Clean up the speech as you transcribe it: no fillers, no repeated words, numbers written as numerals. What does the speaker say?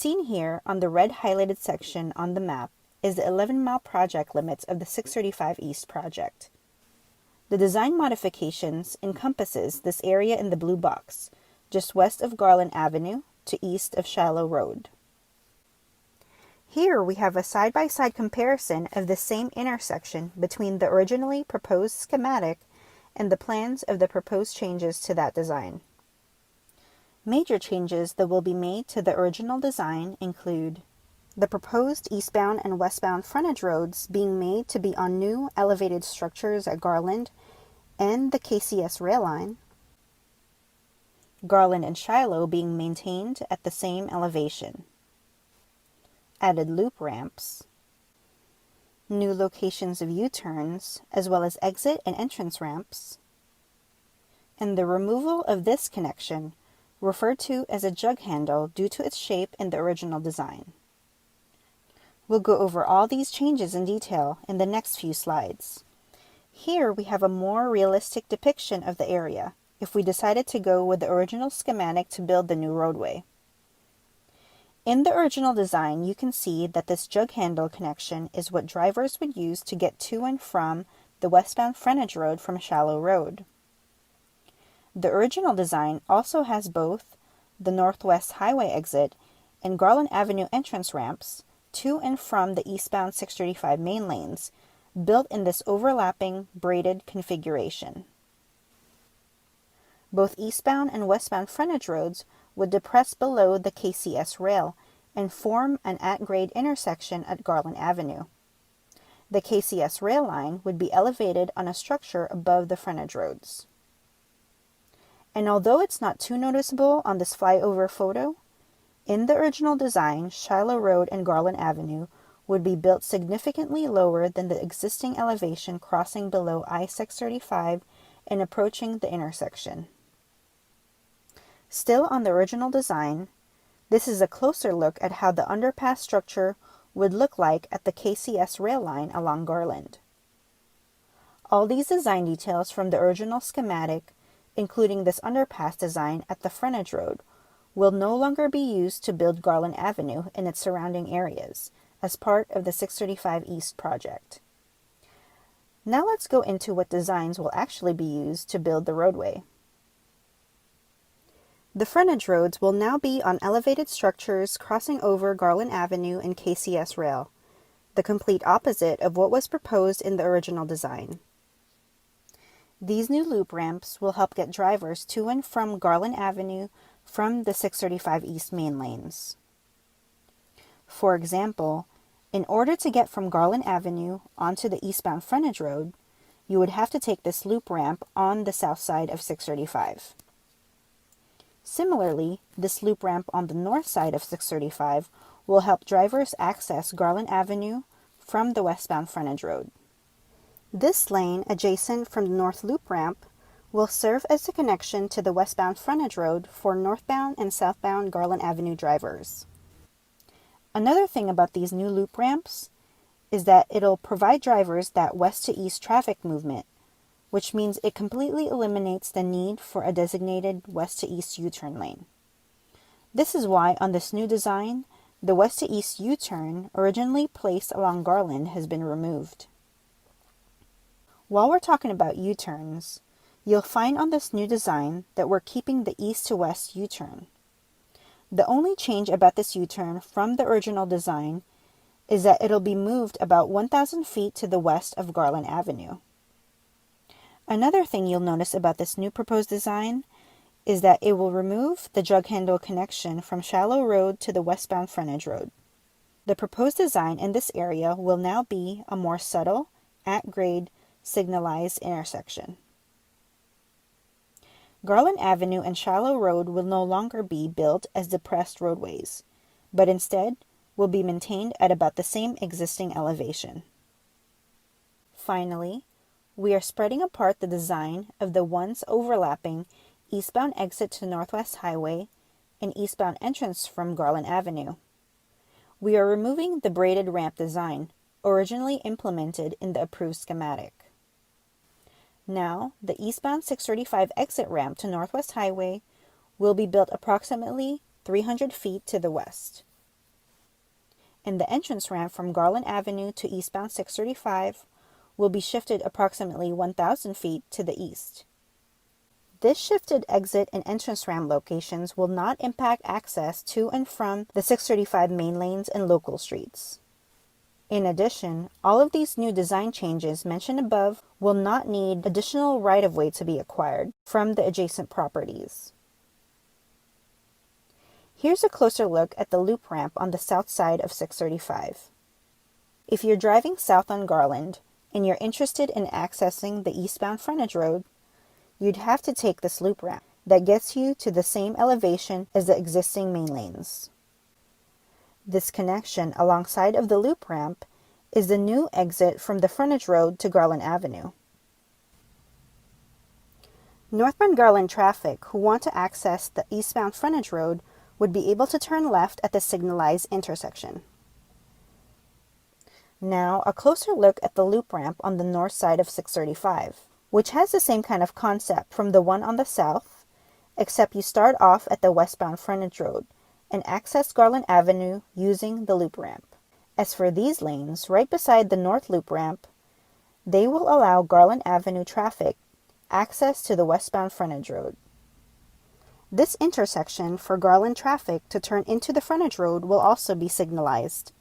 Seen here on the red highlighted section on the map is the 11-mile project limits of the 635 East project. The design modifications encompasses this area in the blue box, just west of Garland Avenue to east of Shallow Road. Here we have a side-by-side comparison of the same intersection between the originally proposed schematic and the plans of the proposed changes to that design. Major changes that will be made to the original design include the proposed eastbound and westbound frontage roads being made to be on new elevated structures at Garland and the KCS rail line, Garland and Shiloh being maintained at the same elevation, added loop ramps, new locations of U-turns, as well as exit and entrance ramps, and the removal of this connection, referred to as a jug handle due to its shape in the original design. We'll go over all these changes in detail in the next few slides. Here we have a more realistic depiction of the area, if we decided to go with the original schematic to build the new roadway. In the original design, you can see that this jug handle connection is what drivers would use to get to and from the westbound frontage road from Shallow Road. The original design also has both the Northwest Highway exit and Garland Avenue entrance ramps to and from the eastbound 635 main lanes, built in this overlapping braided configuration. Both eastbound and westbound frontage roads would depress below the KCS rail and form an at-grade intersection at Garland Avenue. The KCS rail line would be elevated on a structure above the frontage roads. And although it's not too noticeable on this flyover photo, in the original design, Shiloh Road and Garland Avenue would be built significantly lower than the existing elevation crossing below I-635 and approaching the intersection. Still on the original design, this is a closer look at how the underpass structure would look like at the KCS rail line along Garland. All these design details from the original schematic, including this underpass design at the frontage road, will no longer be used to build Garland Avenue and its surrounding areas as part of the 635 East project. Now let's go into what designs will actually be used to build the roadway. The frontage roads will now be on elevated structures crossing over Garland Avenue and KCS rail, the complete opposite of what was proposed in the original design. These new loop ramps will help get drivers to and from Garland Avenue from the 635 East main lanes. For example, in order to get from Garland Avenue onto the eastbound frontage road, you would have to take this loop ramp on the south side of 635. Similarly, this loop ramp on the north side of 635 will help drivers access Garland Avenue from the westbound frontage road. This lane adjacent from the north loop ramp will serve as the connection to the westbound frontage road for northbound and southbound Garland Avenue drivers. Another thing about these new loop ramps is that it'll provide drivers that west to east traffic movement, which means it completely eliminates the need for a designated west to east U-turn lane. This is why on this new design, the west to east U-turn originally placed along Garland has been removed. While we're talking about U-turns, you'll find on this new design that we're keeping the east to west U-turn. The only change about this U-turn from the original design is that it'll be moved about 1,000 feet to the west of Garland Avenue. Another thing you'll notice about this new proposed design is that it will remove the jug handle connection from Shallow Road to the westbound frontage road. The proposed design in this area will now be a more subtle, at-grade, signalized intersection. Garland Avenue and Shallow Road will no longer be built as depressed roadways, but instead will be maintained at about the same existing elevation. Finally, we are spreading apart the design of the once overlapping eastbound exit to Northwest Highway and eastbound entrance from Garland Avenue. We are removing the braided ramp design, originally implemented in the approved schematic. Now, the eastbound 635 exit ramp to Northwest Highway will be built approximately 300 feet to the west. and the entrance ramp from Garland Avenue to eastbound 635 will be shifted approximately 1,000 feet to the east. This shifted exit and entrance ramp locations will not impact access to and from the 635 main lanes and local streets. In addition, all of these new design changes mentioned above will not need additional right-of-way to be acquired from the adjacent properties. Here's a closer look at the loop ramp on the south side of 635. If you're driving south on Garland and you're interested in accessing the eastbound frontage road, you'd have to take this loop ramp that gets you to the same elevation as the existing main lanes. This connection alongside of the loop ramp is the new exit from the frontage road to Garland Avenue. Northbound Garland traffic who want to access the eastbound frontage road would be able to turn left at the signalized intersection. Now, a closer look at the loop ramp on the north side of 635, which has the same kind of concept from the one on the south, except you start off at the westbound frontage road and access Garland Avenue using the loop ramp. As for these lanes, right beside the north loop ramp, they will allow Garland Avenue traffic access to the westbound frontage road. This intersection for Garland traffic to turn into the frontage road will also be signalized.